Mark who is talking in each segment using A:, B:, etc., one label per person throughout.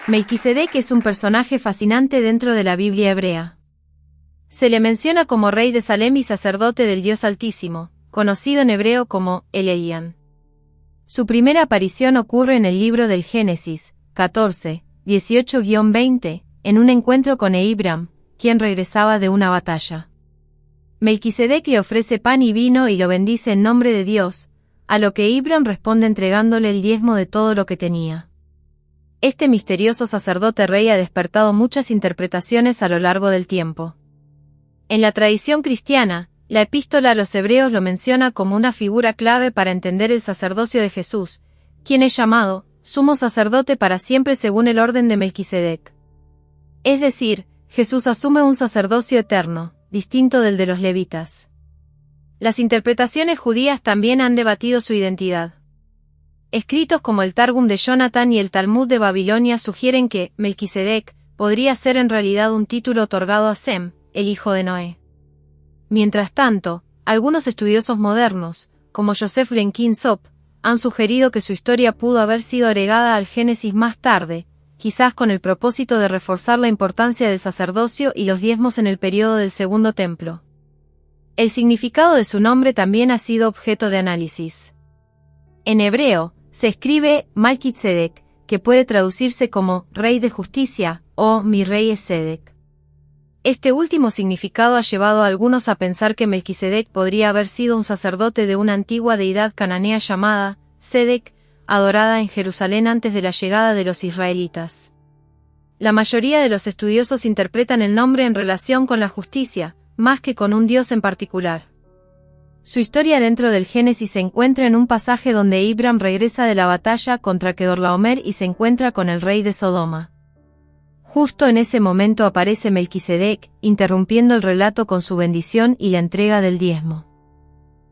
A: Melquisedec es un personaje fascinante dentro de la Biblia hebrea. Se le menciona como rey de Salem y sacerdote del Dios Altísimo, conocido en hebreo como El-Elyon. Su primera aparición ocurre en el libro del Génesis, 14, 18-20, en un encuentro con Abraham, quien regresaba de una batalla. Melquisedec le ofrece pan y vino y lo bendice en nombre de Dios, a lo que Abraham responde entregándole el diezmo de todo lo que tenía. Este misterioso sacerdote rey ha despertado muchas interpretaciones a lo largo del tiempo. En la tradición cristiana, la epístola a los hebreos lo menciona como una figura clave para entender el sacerdocio de Jesús, quien es llamado sumo sacerdote para siempre según el orden de Melquisedec. Es decir, Jesús asume un sacerdocio eterno, distinto del de los levitas. Las interpretaciones judías también han debatido su identidad. Escritos como el Targum de Jonathan y el Talmud de Babilonia sugieren que Melquisedec podría ser en realidad un título otorgado a Sem, el hijo de Noé. Mientras tanto, algunos estudiosos modernos, como Joseph Lenkin Sop, han sugerido que su historia pudo haber sido agregada al Génesis más tarde, quizás con el propósito de reforzar la importancia del sacerdocio y los diezmos en el período del Segundo Templo. El significado de su nombre también ha sido objeto de análisis. En hebreo, se escribe Malkitzedek, que puede traducirse como Rey de Justicia, o Mi Rey es Sedec. Este último significado ha llevado a algunos a pensar que Melquisedec podría haber sido un sacerdote de una antigua deidad cananea llamada Sedec, adorada en Jerusalén antes de la llegada de los israelitas. La mayoría de los estudiosos interpretan el nombre en relación con la justicia, más que con un dios en particular. Su historia dentro del Génesis se encuentra en un pasaje donde Abraham regresa de la batalla contra Kedorlaomer y se encuentra con el rey de Sodoma. Justo en ese momento aparece Melquisedec, interrumpiendo el relato con su bendición y la entrega del diezmo.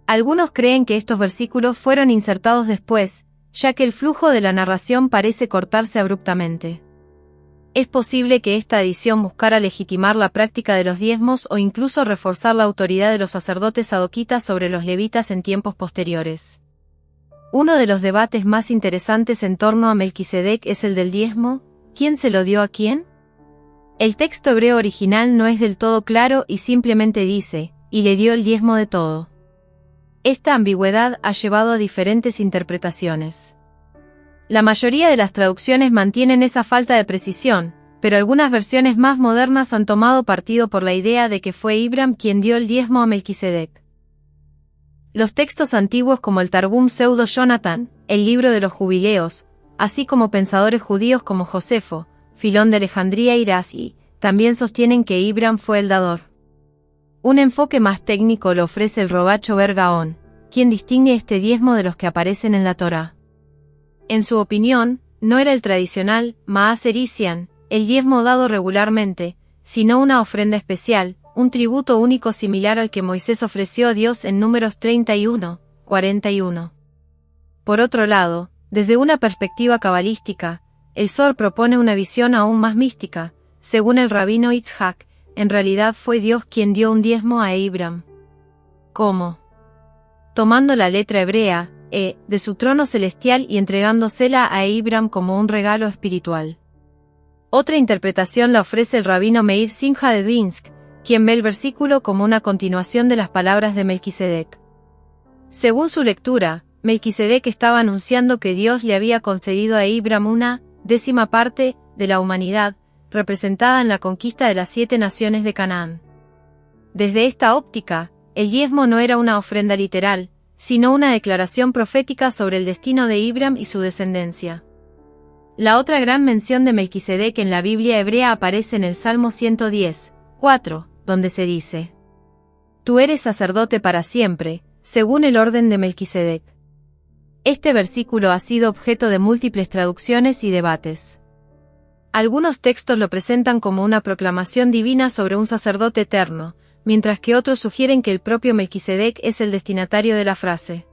A: Algunos creen que estos versículos fueron insertados después, ya que el flujo de la narración parece cortarse abruptamente. Es posible que esta adición buscara legitimar la práctica de los diezmos o incluso reforzar la autoridad de los sacerdotes sadoquitas sobre los levitas en tiempos posteriores. Uno de los debates más interesantes en torno a Melquisedec es el del diezmo. ¿Quién se lo dio a quién? El texto hebreo original no es del todo claro y simplemente dice, y le dio el diezmo de todo. Esta ambigüedad ha llevado a diferentes interpretaciones. La mayoría de las traducciones mantienen esa falta de precisión, pero algunas versiones más modernas han tomado partido por la idea de que fue Abraham quien dio el diezmo a Melquisedec. Los textos antiguos como el Targum Pseudo Jonathan, el libro de los jubileos, así como pensadores judíos como Josefo, Filón de Alejandría y Razi, también sostienen que Abraham fue el dador. Un enfoque más técnico lo ofrece el Rogacho Ber Gaón, quien distingue este diezmo de los que aparecen en la Torá. En su opinión, no era el tradicional Maaser Isian, el diezmo dado regularmente, sino una ofrenda especial, un tributo único similar al que Moisés ofreció a Dios en Números 31, 41. Por otro lado, desde una perspectiva cabalística, el Zohar propone una visión aún más mística. Según el rabino Itzhak, en realidad fue Dios quien dio un diezmo a Abraham. ¿Cómo? Tomando la letra hebrea, de su trono celestial y entregándosela a Abraham como un regalo espiritual. Otra interpretación la ofrece el rabino Meir Simcha de Dvinsk, quien ve el versículo como una continuación de las palabras de Melquisedec. Según su lectura, Melquisedec estaba anunciando que Dios le había concedido a Abraham una 10ª parte de la humanidad, representada en la conquista de las 7 naciones de Canaán. Desde esta óptica, el diezmo no era una ofrenda literal, sino una declaración profética sobre el destino de Abraham y su descendencia. La otra gran mención de Melquisedec en la Biblia hebrea aparece en el Salmo 110, 4, donde se dice: Tú eres sacerdote para siempre, según el orden de Melquisedec. Este versículo ha sido objeto de múltiples traducciones y debates. Algunos textos lo presentan como una proclamación divina sobre un sacerdote eterno, mientras que otros sugieren que el propio Melquisedec es el destinatario de la frase.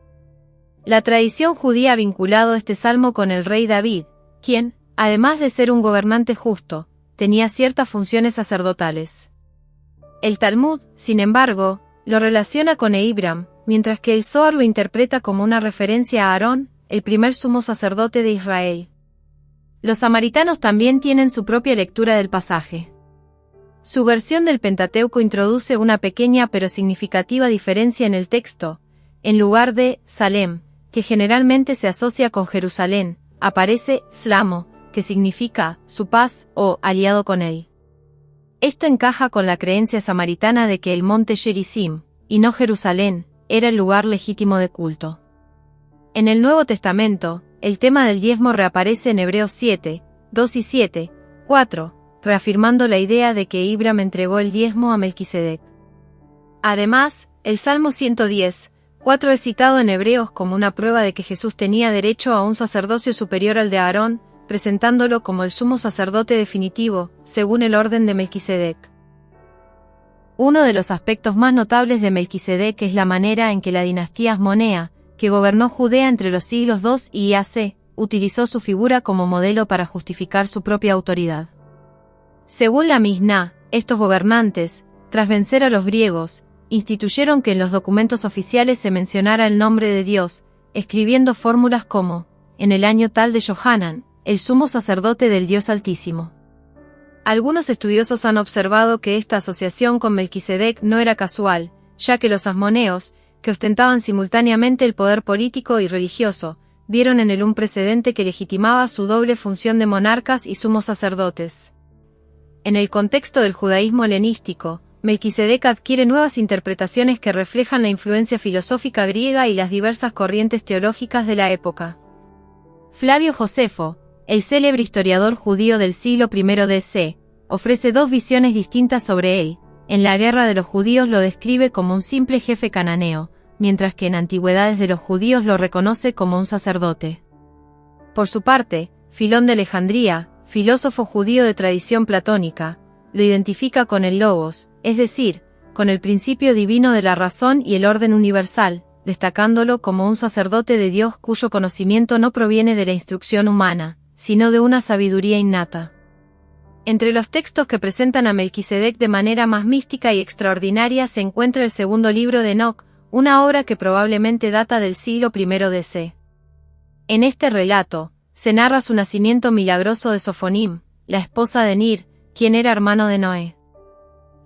A: La tradición judía ha vinculado este salmo con el rey David, quien, además de ser un gobernante justo, tenía ciertas funciones sacerdotales. El Talmud, sin embargo, lo relaciona con Abraham, mientras que el Zohar lo interpreta como una referencia a Aarón, el primer sumo sacerdote de Israel. Los samaritanos también tienen su propia lectura del pasaje. Su versión del Pentateuco introduce una pequeña pero significativa diferencia en el texto. En lugar de Salem, que generalmente se asocia con Jerusalén, aparece Slamo, que significa su paz o aliado con él. Esto encaja con la creencia samaritana de que el monte Gerizim, y no Jerusalén, era el lugar legítimo de culto. En el Nuevo Testamento, el tema del diezmo reaparece en Hebreos 7, 2 y 7, 4, reafirmando la idea de que Abraham entregó el diezmo a Melquisedec. Además, el Salmo 110, 4 es citado en Hebreos como una prueba de que Jesús tenía derecho a un sacerdocio superior al de Aarón, presentándolo como el sumo sacerdote definitivo, según el orden de Melquisedec. Uno de los aspectos más notables de Melquisedec es la manera en que la dinastía Asmonea, que gobernó Judea entre los siglos II y AC, utilizó su figura como modelo para justificar su propia autoridad. Según la Misná, estos gobernantes, tras vencer a los griegos, instituyeron que en los documentos oficiales se mencionara el nombre de Dios, escribiendo fórmulas como, en el año tal de Johanan, el sumo sacerdote del Dios Altísimo. Algunos estudiosos han observado que esta asociación con Melquisedec no era casual, ya que los asmoneos, que ostentaban simultáneamente el poder político y religioso, vieron en él un precedente que legitimaba su doble función de monarcas y sumos sacerdotes. En el contexto del judaísmo helenístico, Melquisedec adquiere nuevas interpretaciones que reflejan la influencia filosófica griega y las diversas corrientes teológicas de la época. Flavio Josefo, el célebre historiador judío del siglo I d.C., ofrece dos visiones distintas sobre él. En la Guerra de los Judíos lo describe como un simple jefe cananeo, mientras que en Antigüedades de los Judíos lo reconoce como un sacerdote. Por su parte, Filón de Alejandría, filósofo judío de tradición platónica, lo identifica con el logos, es decir, con el principio divino de la razón y el orden universal, destacándolo como un sacerdote de Dios cuyo conocimiento no proviene de la instrucción humana, sino de una sabiduría innata. Entre los textos que presentan a Melquisedec de manera más mística y extraordinaria se encuentra el segundo libro de Enoc, una obra que probablemente data del siglo I d.C. En este relato, se narra su nacimiento milagroso de Sofonim, la esposa de Nir, quien era hermano de Noé.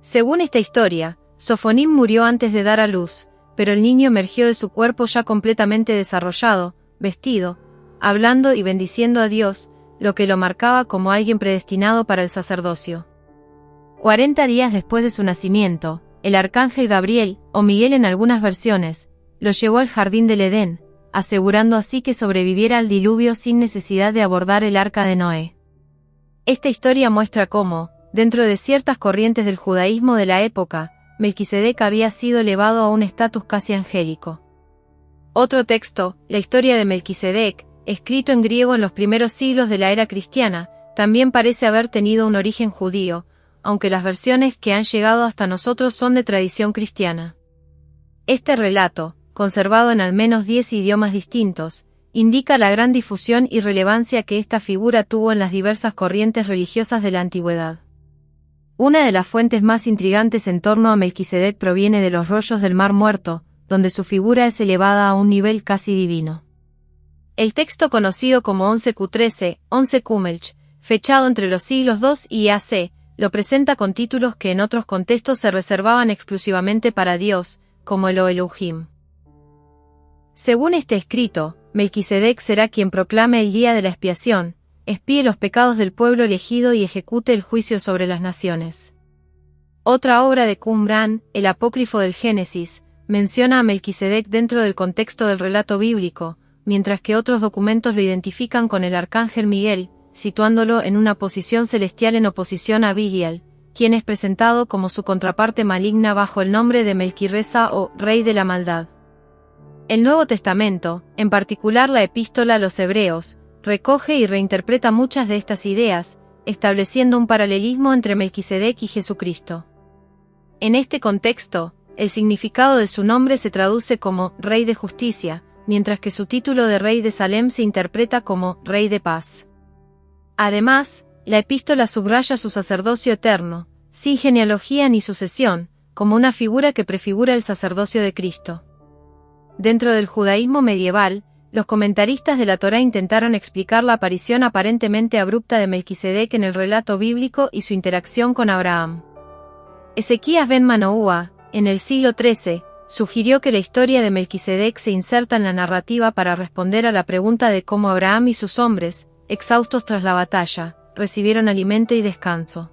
A: Según esta historia, Sofonim murió antes de dar a luz, pero el niño emergió de su cuerpo ya completamente desarrollado, vestido, hablando y bendiciendo a Dios, lo que lo marcaba como alguien predestinado para el sacerdocio. 40 días después de su nacimiento, el arcángel Gabriel, o Miguel en algunas versiones, lo llevó al jardín del Edén, asegurando así que sobreviviera al diluvio sin necesidad de abordar el arca de Noé. Esta historia muestra cómo, dentro de ciertas corrientes del judaísmo de la época, Melquisedec había sido elevado a un estatus casi angélico. Otro texto, la historia de Melquisedec, escrito en griego en los primeros siglos de la era cristiana, también parece haber tenido un origen judío, aunque las versiones que han llegado hasta nosotros son de tradición cristiana. Este relato, conservado en al menos 10 idiomas distintos, indica la gran difusión y relevancia que esta figura tuvo en las diversas corrientes religiosas de la antigüedad. Una de las fuentes más intrigantes en torno a Melquisedec proviene de los rollos del Mar Muerto, donde su figura es elevada a un nivel casi divino. El texto conocido como 11Q13, 11Q-Melch, fechado entre los siglos II y AC, lo presenta con títulos que en otros contextos se reservaban exclusivamente para Dios, como el Elohim. Según este escrito, Melquisedec será quien proclame el día de la expiación, expíe los pecados del pueblo elegido y ejecute el juicio sobre las naciones. Otra obra de Qumran, el apócrifo del Génesis, menciona a Melquisedec dentro del contexto del relato bíblico, mientras que otros documentos lo identifican con el arcángel Miguel, situándolo en una posición celestial en oposición a Bigial, quien es presentado como su contraparte maligna bajo el nombre de Melquirresa o Rey de la Maldad. El Nuevo Testamento, en particular la Epístola a los Hebreos, recoge y reinterpreta muchas de estas ideas, estableciendo un paralelismo entre Melquisedec y Jesucristo. En este contexto, el significado de su nombre se traduce como Rey de Justicia, mientras que su título de Rey de Salem se interpreta como Rey de Paz. Además, la epístola subraya su sacerdocio eterno, sin genealogía ni sucesión, como una figura que prefigura el sacerdocio de Cristo. Dentro del judaísmo medieval, los comentaristas de la Torá intentaron explicar la aparición aparentemente abrupta de Melquisedec en el relato bíblico y su interacción con Abraham. Ezequías ben Manoúa, en el siglo XIII, sugirió que la historia de Melquisedec se inserta en la narrativa para responder a la pregunta de cómo Abraham y sus hombres, exhaustos tras la batalla, recibieron alimento y descanso.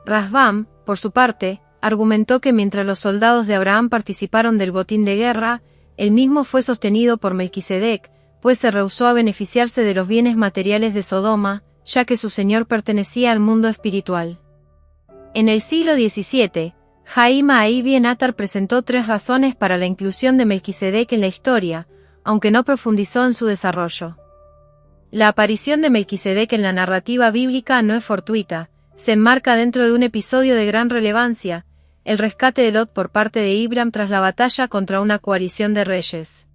A: Rasbam, por su parte, argumentó que mientras los soldados de Abraham participaron del botín de guerra, el mismo fue sostenido por Melquisedec, pues se rehusó a beneficiarse de los bienes materiales de Sodoma, ya que su señor pertenecía al mundo espiritual. En el siglo XVII, Jaim Ibn Attar presentó 3 razones para la inclusión de Melquisedec en la historia, aunque no profundizó en su desarrollo. La aparición de Melquisedec en la narrativa bíblica no es fortuita, se enmarca dentro de un episodio de gran relevancia, el rescate de Lot por parte de Ibram tras la batalla contra una coalición de reyes.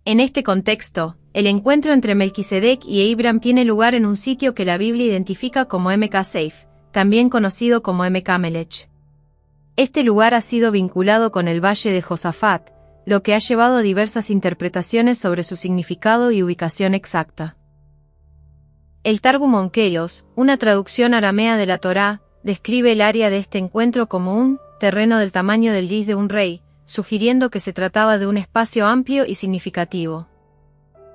A: En este contexto, el encuentro entre Melquisedec y Ibram tiene lugar en un sitio que la Biblia identifica como Seif, también conocido como Melech. Este lugar ha sido vinculado con el Valle de Josafat, lo que ha llevado a diversas interpretaciones sobre su significado y ubicación exacta. El Targum Onkelos, una traducción aramea de la Torá, describe el área de este encuentro como un terreno del tamaño del gris de un rey, sugiriendo que se trataba de un espacio amplio y significativo.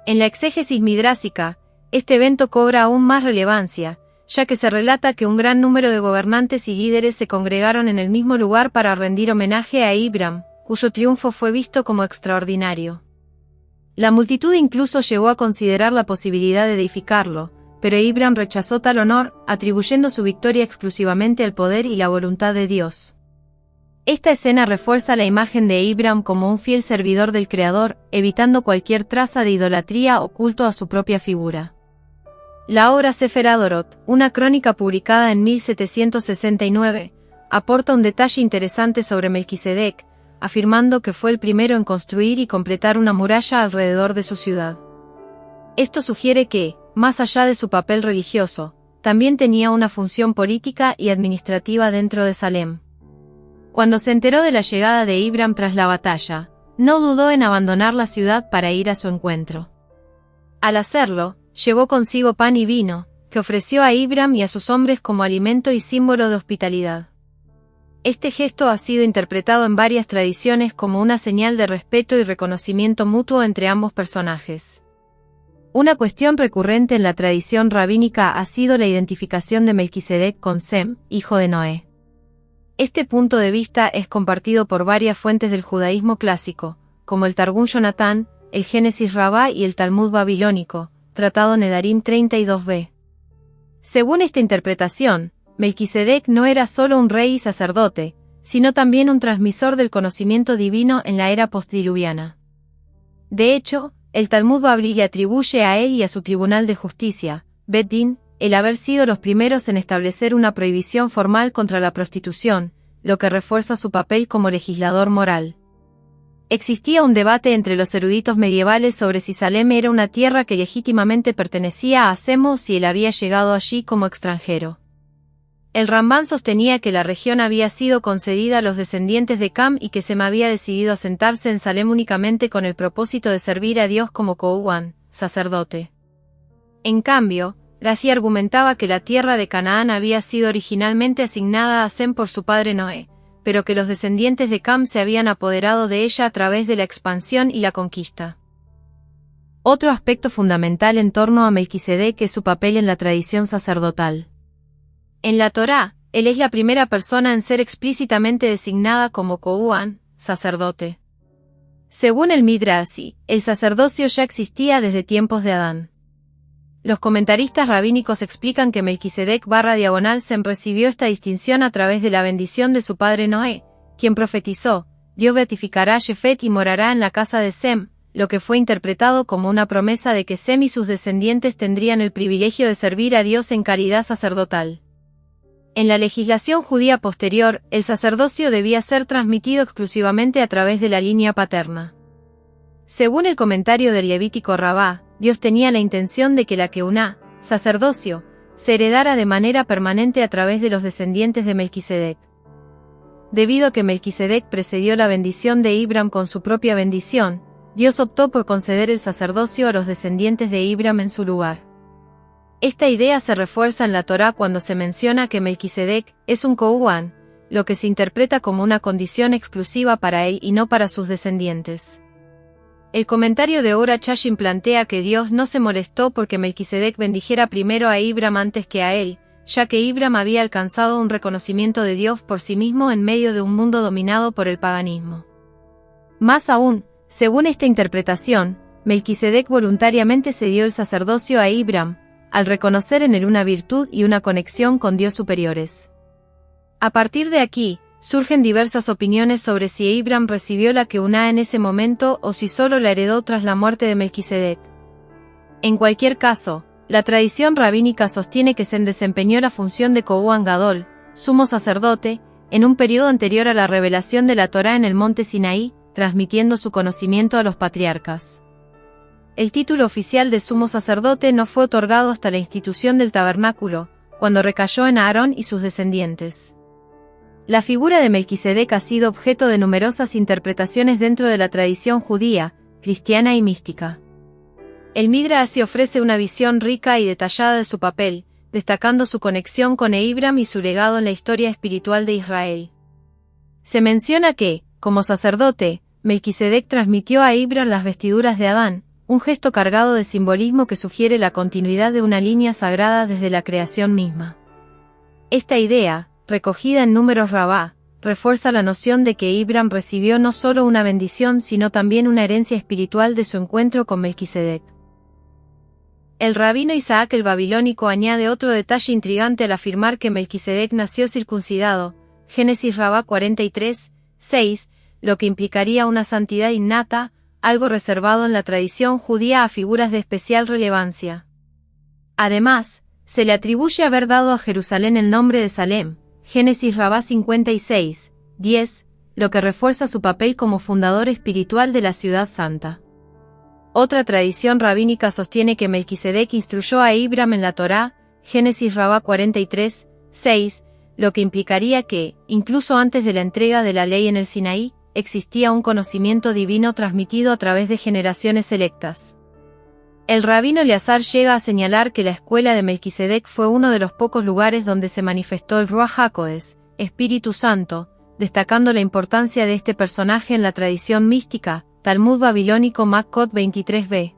A: En la exégesis midrásica, este evento cobra aún más relevancia, ya que se relata que un gran número de gobernantes y líderes se congregaron en el mismo lugar para rendir homenaje a Ibram, cuyo triunfo fue visto como extraordinario. La multitud incluso llegó a considerar la posibilidad de edificarlo, pero Ibram rechazó tal honor, atribuyendo su victoria exclusivamente al poder y la voluntad de Dios. Esta escena refuerza la imagen de Ibram como un fiel servidor del Creador, evitando cualquier traza de idolatría o culto a su propia figura. La obra Sefer Adorot, una crónica publicada en 1769, aporta un detalle interesante sobre Melquisedec, afirmando que fue el primero en construir y completar una muralla alrededor de su ciudad. Esto sugiere que, más allá de su papel religioso, también tenía una función política y administrativa dentro de Salem. Cuando se enteró de la llegada de Ibram tras la batalla, no dudó en abandonar la ciudad para ir a su encuentro. Al hacerlo, llevó consigo pan y vino, que ofreció a Ibram y a sus hombres como alimento y símbolo de hospitalidad. Este gesto ha sido interpretado en varias tradiciones como una señal de respeto y reconocimiento mutuo entre ambos personajes. Una cuestión recurrente en la tradición rabínica ha sido la identificación de Melquisedec con Sem, hijo de Noé. Este punto de vista es compartido por varias fuentes del judaísmo clásico, como el Targum Jonatán, el Génesis Rabbá y el Talmud babilónico, Tratado Nedarim 32b. Según esta interpretación, Melquisedec no era solo un rey y sacerdote, sino también un transmisor del conocimiento divino en la era postdiluviana. De hecho, el Talmud Babli le atribuye a él y a su tribunal de justicia, Bet Din, el haber sido los primeros en establecer una prohibición formal contra la prostitución, lo que refuerza su papel como legislador moral. Existía un debate entre los eruditos medievales sobre si Salem era una tierra que legítimamente pertenecía a Sem o si él había llegado allí como extranjero. El Rambán sostenía que la región había sido concedida a los descendientes de Cam y que Sem había decidido asentarse en Salem únicamente con el propósito de servir a Dios como Kohuán, sacerdote. En cambio, Rashi argumentaba que la tierra de Canaán había sido originalmente asignada a Sem por su padre Noé, pero que los descendientes de Cam se habían apoderado de ella a través de la expansión y la conquista. Otro aspecto fundamental en torno a Melquisedec es su papel en la tradición sacerdotal. En la Torá, él es la primera persona en ser explícitamente designada como Kohuán, sacerdote. Según el Midrashi, el sacerdocio ya existía desde tiempos de Adán. Los comentaristas rabínicos explican que Melquisedec /Sem recibió esta distinción a través de la bendición de su padre Noé, quien profetizó: Dios beatificará a Jefet y morará en la casa de Sem, lo que fue interpretado como una promesa de que Sem y sus descendientes tendrían el privilegio de servir a Dios en calidad sacerdotal. En la legislación judía posterior, el sacerdocio debía ser transmitido exclusivamente a través de la línea paterna. Según el comentario del Levítico Rabá, Dios tenía la intención de que la Keuná, sacerdocio, se heredara de manera permanente a través de los descendientes de Melquisedec. Debido a que Melquisedec precedió la bendición de Ibram con su propia bendición, Dios optó por conceder el sacerdocio a los descendientes de Abraham en su lugar. Esta idea se refuerza en la Torá cuando se menciona que Melquisedec es un Kohan, lo que se interpreta como una condición exclusiva para él y no para sus descendientes. El comentario de Ora Chashim plantea que Dios no se molestó porque Melquisedec bendijera primero a Abraham antes que a él, ya que Abraham había alcanzado un reconocimiento de Dios por sí mismo en medio de un mundo dominado por el paganismo. Más aún, según esta interpretación, Melquisedec voluntariamente cedió el sacerdocio a Abraham, al reconocer en él una virtud y una conexión con Dios superiores. A partir de aquí, surgen diversas opiniones sobre si Abraham recibió la Keuná en ese momento o si solo la heredó tras la muerte de Melquisedec. En cualquier caso, la tradición rabínica sostiene que Sem desempeñó la función de Kohan Gadol, sumo sacerdote, en un periodo anterior a la revelación de la Torá en el monte Sinaí, transmitiendo su conocimiento a los patriarcas. El título oficial de sumo sacerdote no fue otorgado hasta la institución del tabernáculo, cuando recayó en Aarón y sus descendientes. La figura de Melquisedec ha sido objeto de numerosas interpretaciones dentro de la tradición judía, cristiana y mística. El Midrash ofrece una visión rica y detallada de su papel, destacando su conexión con Abraham y su legado en la historia espiritual de Israel. Se menciona que, como sacerdote, Melquisedec transmitió a Abraham las vestiduras de Adán, un gesto cargado de simbolismo que sugiere la continuidad de una línea sagrada desde la creación misma. Esta idea, recogida en Números Rabá, refuerza la noción de que Abraham recibió no solo una bendición sino también una herencia espiritual de su encuentro con Melquisedec. El rabino Isaac el Babilónico añade otro detalle intrigante al afirmar que Melquisedec nació circuncidado, Génesis Rabá 43, 6, lo que implicaría una santidad innata, algo reservado en la tradición judía a figuras de especial relevancia. Además, se le atribuye haber dado a Jerusalén el nombre de Salem, Génesis Rabá 56, 10, lo que refuerza su papel como fundador espiritual de la ciudad santa. Otra tradición rabínica sostiene que Melquisedec instruyó a Abraham en la Torá, Génesis Rabá 43, 6, lo que implicaría que, incluso antes de la entrega de la ley en el Sinaí, existía un conocimiento divino transmitido a través de generaciones selectas. El rabino Eleazar llega a señalar que la escuela de Melquisedec fue uno de los pocos lugares donde se manifestó el Ruach HaKodesh, Espíritu Santo, destacando la importancia de este personaje en la tradición mística, Talmud babilónico Makkot 23b.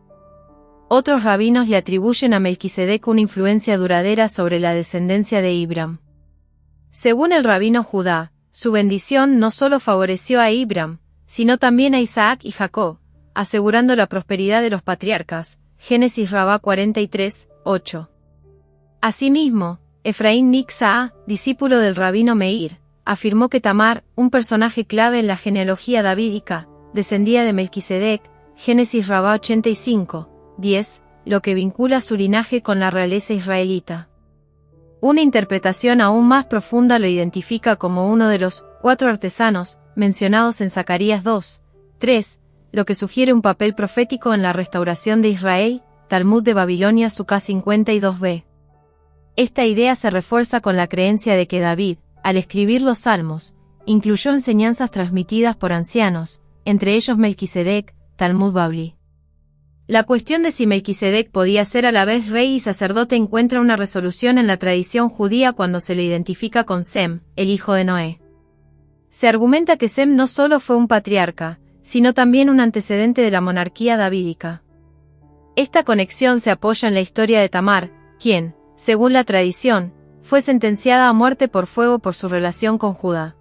A: Otros rabinos le atribuyen a Melquisedec una influencia duradera sobre la descendencia de Abraham. Según el rabino Judá, su bendición no solo favoreció a Abraham, sino también a Isaac y Jacob, asegurando la prosperidad de los patriarcas, Génesis Rabá 43, 8. Asimismo, Efraín Miksaá, discípulo del rabino Meir, afirmó que Tamar, un personaje clave en la genealogía davídica, descendía de Melquisedec, Génesis Rabá 85, 10, lo que vincula su linaje con la realeza israelita. Una interpretación aún más profunda lo identifica como uno de los 4 artesanos, mencionados en Zacarías 2, 3, lo que sugiere un papel profético en la restauración de Israel, Talmud de Babilonia Suká 52b. Esta idea se refuerza con la creencia de que David, al escribir los Salmos, incluyó enseñanzas transmitidas por ancianos, entre ellos Melquisedec, Talmud Babli. La cuestión de si Melquisedec podía ser a la vez rey y sacerdote encuentra una resolución en la tradición judía cuando se lo identifica con Sem, el hijo de Noé. Se argumenta que Sem no solo fue un patriarca, sino también un antecedente de la monarquía davídica. Esta conexión se apoya en la historia de Tamar, quien, según la tradición, fue sentenciada a muerte por fuego por su relación con Judá.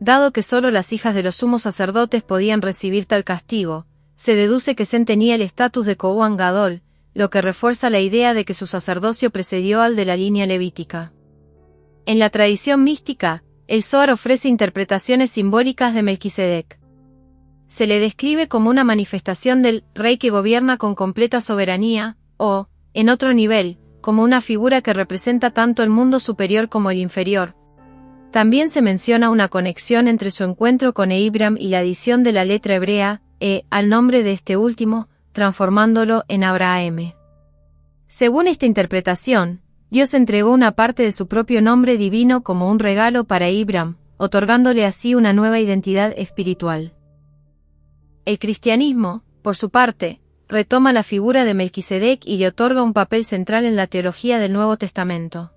A: Dado que solo las hijas de los sumos sacerdotes podían recibir tal castigo, se deduce que Sem tenía el estatus de Kohan Gadol, lo que refuerza la idea de que su sacerdocio precedió al de la línea levítica. En la tradición mística, el Zohar ofrece interpretaciones simbólicas de Melquisedec. Se le describe como una manifestación del rey que gobierna con completa soberanía, o, en otro nivel, como una figura que representa tanto el mundo superior como el inferior. También se menciona una conexión entre su encuentro con Abraham y la adición de la letra hebrea, al nombre de este último, transformándolo en Abraham. Según esta interpretación, Dios entregó una parte de su propio nombre divino como un regalo para Abraham, otorgándole así una nueva identidad espiritual. El cristianismo, por su parte, retoma la figura de Melquisedec y le otorga un papel central en la teología del Nuevo Testamento.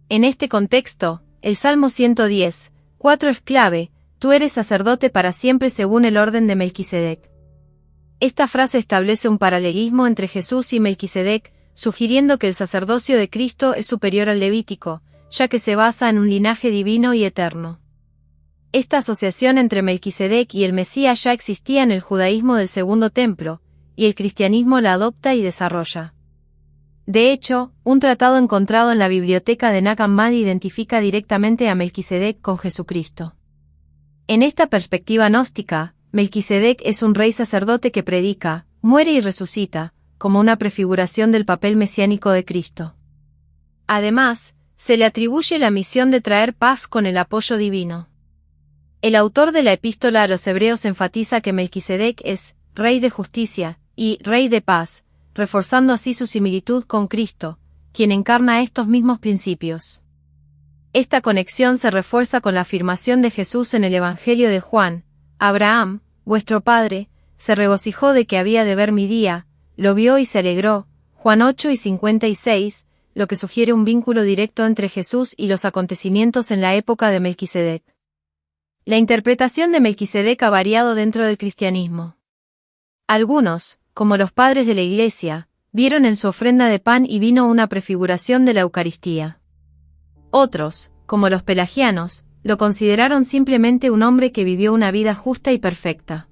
A: En este contexto, el Salmo 110:4 es clave: tú eres sacerdote para siempre según el orden de Melquisedec. Esta frase establece un paralelismo entre Jesús y Melquisedec, sugiriendo que el sacerdocio de Cristo es superior al levítico, ya que se basa en un linaje divino y eterno. Esta asociación entre Melquisedec y el Mesías ya existía en el judaísmo del Segundo Templo, y el cristianismo la adopta y desarrolla. De hecho, un tratado encontrado en la biblioteca de Nag Hammadi identifica directamente a Melquisedec con Jesucristo. En esta perspectiva gnóstica, Melquisedec es un rey sacerdote que predica, muere y resucita, como una prefiguración del papel mesiánico de Cristo. Además, se le atribuye la misión de traer paz con el apoyo divino. El autor de la epístola a los Hebreos enfatiza que Melquisedec es Rey de justicia y Rey de paz, reforzando así su similitud con Cristo, quien encarna estos mismos principios. Esta conexión se refuerza con la afirmación de Jesús en el Evangelio de Juan: Abraham, vuestro padre, se regocijó de que había de ver mi día, lo vio y se alegró, Juan 8:56, lo que sugiere un vínculo directo entre Jesús y los acontecimientos en la época de Melquisedec. La interpretación de Melquisedec ha variado dentro del cristianismo. Algunos, como los padres de la Iglesia, vieron en su ofrenda de pan y vino una prefiguración de la Eucaristía. Otros, como los pelagianos, lo consideraron simplemente un hombre que vivió una vida justa y perfecta.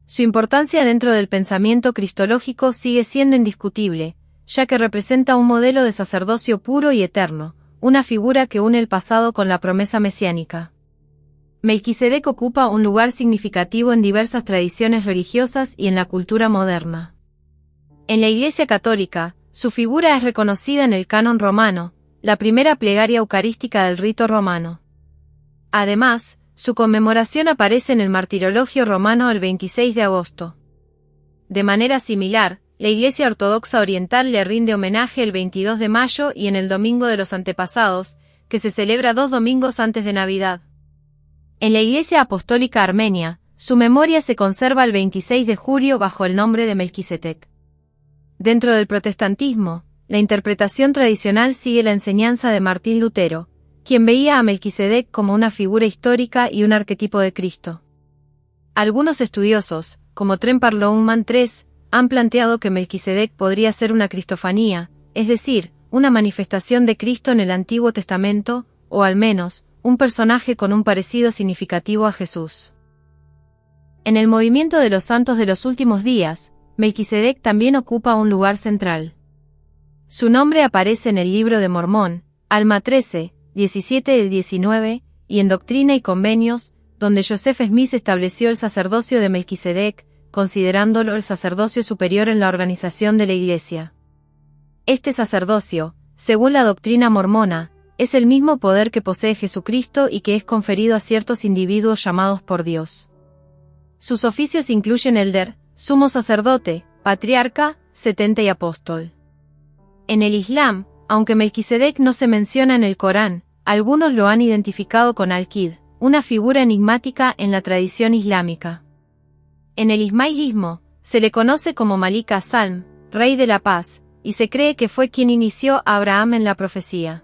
A: Su importancia dentro del pensamiento cristológico sigue siendo indiscutible, ya que representa un modelo de sacerdocio puro y eterno, una figura que une el pasado con la promesa mesiánica. Melquisedec ocupa un lugar significativo en diversas tradiciones religiosas y en la cultura moderna. En la Iglesia Católica, su figura es reconocida en el Canon Romano, la primera plegaria eucarística del rito romano. Además, su conmemoración aparece en el Martirologio romano el 26 de agosto. De manera similar, la Iglesia Ortodoxa Oriental le rinde homenaje el 22 de mayo y en el Domingo de los Antepasados, que se celebra 2 domingos antes de Navidad. En la Iglesia Apostólica Armenia, su memoria se conserva el 26 de julio bajo el nombre de Melquisedec. Dentro del protestantismo, la interpretación tradicional sigue la enseñanza de Martín Lutero, quien veía a Melquisedec como una figura histórica y un arquetipo de Cristo. Algunos estudiosos, como Trempar Lohmann III, han planteado que Melquisedec podría ser una cristofanía, es decir, una manifestación de Cristo en el Antiguo Testamento, o al menos, un personaje con un parecido significativo a Jesús. En el movimiento de los santos de los últimos días, Melquisedec también ocupa un lugar central. Su nombre aparece en el Libro de Mormón, Alma 13, 17-19, y en Doctrina y Convenios, donde Joseph Smith estableció el sacerdocio de Melquisedec, considerándolo el sacerdocio superior en la organización de la Iglesia. Este sacerdocio, según la doctrina mormona, es el mismo poder que posee Jesucristo y que es conferido a ciertos individuos llamados por Dios. Sus oficios incluyen elder, sumo sacerdote, patriarca, 70 y apóstol. En el Islam, aunque Melquisedec no se menciona en el Corán, algunos lo han identificado con Al-Qid, una figura enigmática en la tradición islámica. En el ismailismo, se le conoce como Malik as-Salm, rey de la paz, y se cree que fue quien inició a Abraham en la profecía.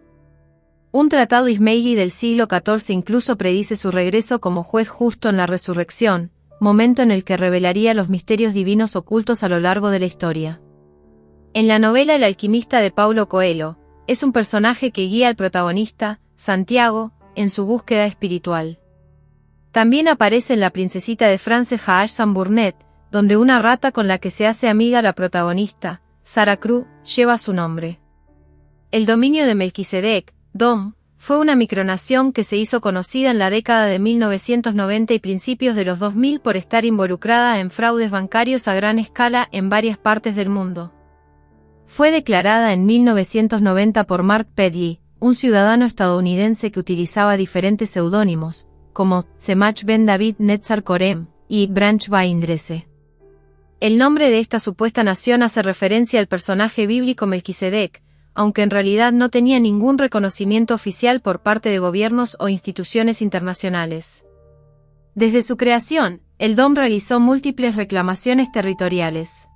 A: Un tratado ismailí del siglo XIV incluso predice su regreso como juez justo en la resurrección, momento en el que revelaría los misterios divinos ocultos a lo largo de la historia. En la novela El alquimista de Paulo Coelho, es un personaje que guía al protagonista, Santiago, en su búsqueda espiritual. También aparece en La princesita de France Haaj San Burnett, donde una rata con la que se hace amiga la protagonista, Sarah Cruz, lleva su nombre. El dominio de Melquisedec, Dom, fue una micronación que se hizo conocida en la década de 1990 y principios de los 2000 por estar involucrada en fraudes bancarios a gran escala en varias partes del mundo. Fue declarada en 1990 por Mark Pedley, un ciudadano estadounidense que utilizaba diferentes seudónimos, como Semach Ben David Netzar Korem y Branch Baindrese. El nombre de esta supuesta nación hace referencia al personaje bíblico Melquisedec, aunque en realidad no tenía ningún reconocimiento oficial por parte de gobiernos o instituciones internacionales. Desde su creación, el DOM realizó múltiples reclamaciones territoriales.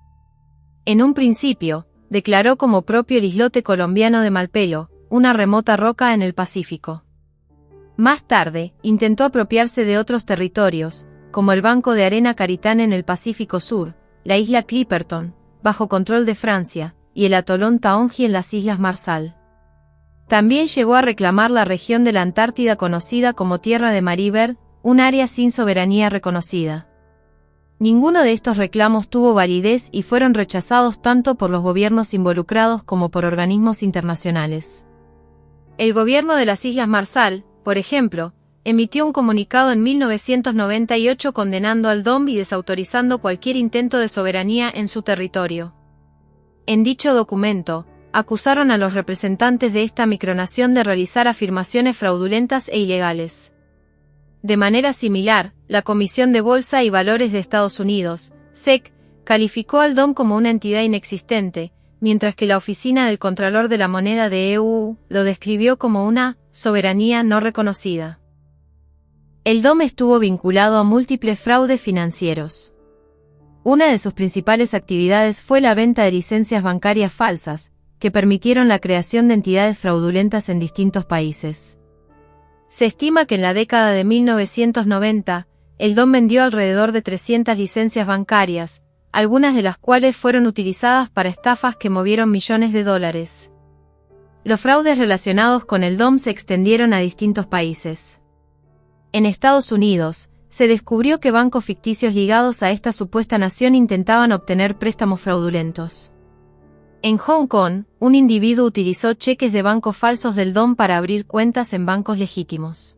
A: En un principio, declaró como propio el islote colombiano de Malpelo, una remota roca en el Pacífico. Más tarde, intentó apropiarse de otros territorios, como el Banco de Arena Caritán en el Pacífico Sur, la isla Clipperton, bajo control de Francia, y el atolón Taongi en las Islas Marshall. También llegó a reclamar la región de la Antártida conocida como Tierra de Marie Byrd, un área sin soberanía reconocida. Ninguno de estos reclamos tuvo validez y fueron rechazados tanto por los gobiernos involucrados como por organismos internacionales. El gobierno de las Islas Marshall, por ejemplo, emitió un comunicado en 1998 condenando al DOM y desautorizando cualquier intento de soberanía en su territorio. En dicho documento, acusaron a los representantes de esta micronación de realizar afirmaciones fraudulentas e ilegales. De manera similar, la Comisión de Bolsa y Valores de Estados Unidos, SEC, calificó al DOM como una entidad inexistente, mientras que la Oficina del Contralor de la Moneda de EU lo describió como una soberanía no reconocida. El DOM estuvo vinculado a múltiples fraudes financieros. Una de sus principales actividades fue la venta de licencias bancarias falsas, que permitieron la creación de entidades fraudulentas en distintos países. Se estima que en la década de 1990, el DOM vendió alrededor de 300 licencias bancarias, algunas de las cuales fueron utilizadas para estafas que movieron millones de dólares. Los fraudes relacionados con el DOM se extendieron a distintos países. En Estados Unidos, se descubrió que bancos ficticios ligados a esta supuesta nación intentaban obtener préstamos fraudulentos. En Hong Kong, un individuo utilizó cheques de bancos falsos del DOM para abrir cuentas en bancos legítimos.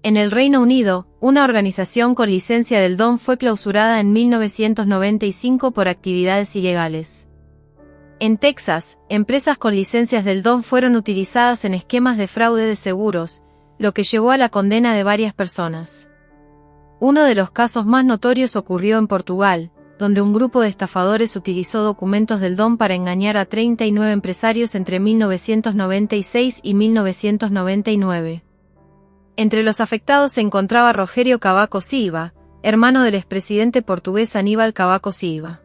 A: En el Reino Unido, una organización con licencia del DOM fue clausurada en 1995 por actividades ilegales. En Texas, empresas con licencias del DOM fueron utilizadas en esquemas de fraude de seguros, lo que llevó a la condena de varias personas. Uno de los casos más notorios ocurrió en Portugal, donde un grupo de estafadores utilizó documentos del DOM para engañar a 39 empresarios entre 1996 y 1999. Entre los afectados se encontraba Rogério Cavaco Silva, hermano del expresidente portugués Aníbal Cavaco Silva.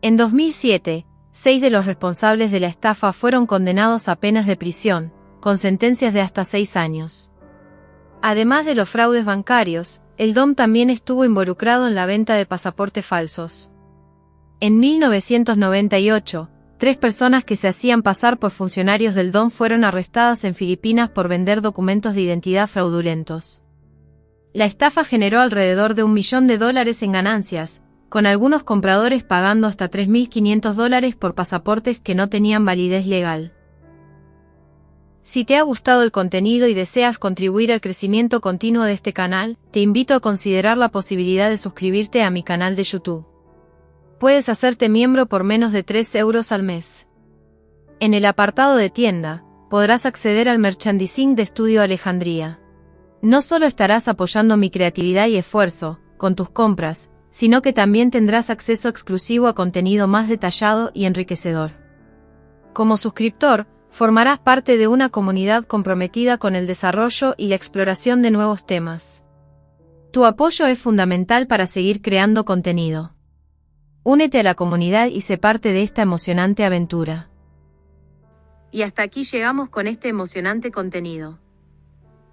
A: En 2007, 6 de los responsables de la estafa fueron condenados a penas de prisión, con sentencias de hasta 6 años. Además de los fraudes bancarios, el DOM también estuvo involucrado en la venta de pasaportes falsos. En 1998, 3 personas que se hacían pasar por funcionarios del DOM fueron arrestadas en Filipinas por vender documentos de identidad fraudulentos. La estafa generó alrededor de $1 millón en ganancias, con algunos compradores pagando hasta $3.500 por pasaportes que no tenían validez legal. Si te ha gustado el contenido y deseas contribuir al crecimiento continuo de este canal, te invito a considerar la posibilidad de suscribirte a mi canal de YouTube. Puedes hacerte miembro por menos de 3 euros al mes. En el apartado de tienda, podrás acceder al merchandising de Estudio Alejandría. No solo estarás apoyando mi creatividad y esfuerzo, con tus compras, sino que también tendrás acceso exclusivo a contenido más detallado y enriquecedor. Como suscriptor, formarás parte de una comunidad comprometida con el desarrollo y la exploración de nuevos temas. Tu apoyo es fundamental para seguir creando contenido. Únete a la comunidad y sé parte de esta emocionante aventura. Y hasta aquí llegamos con este emocionante contenido.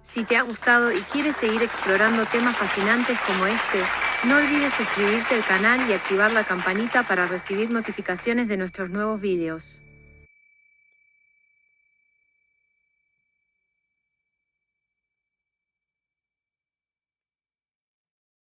A: Si te ha gustado y quieres seguir explorando temas fascinantes como este, no olvides suscribirte al canal y activar la campanita para recibir notificaciones de nuestros nuevos videos.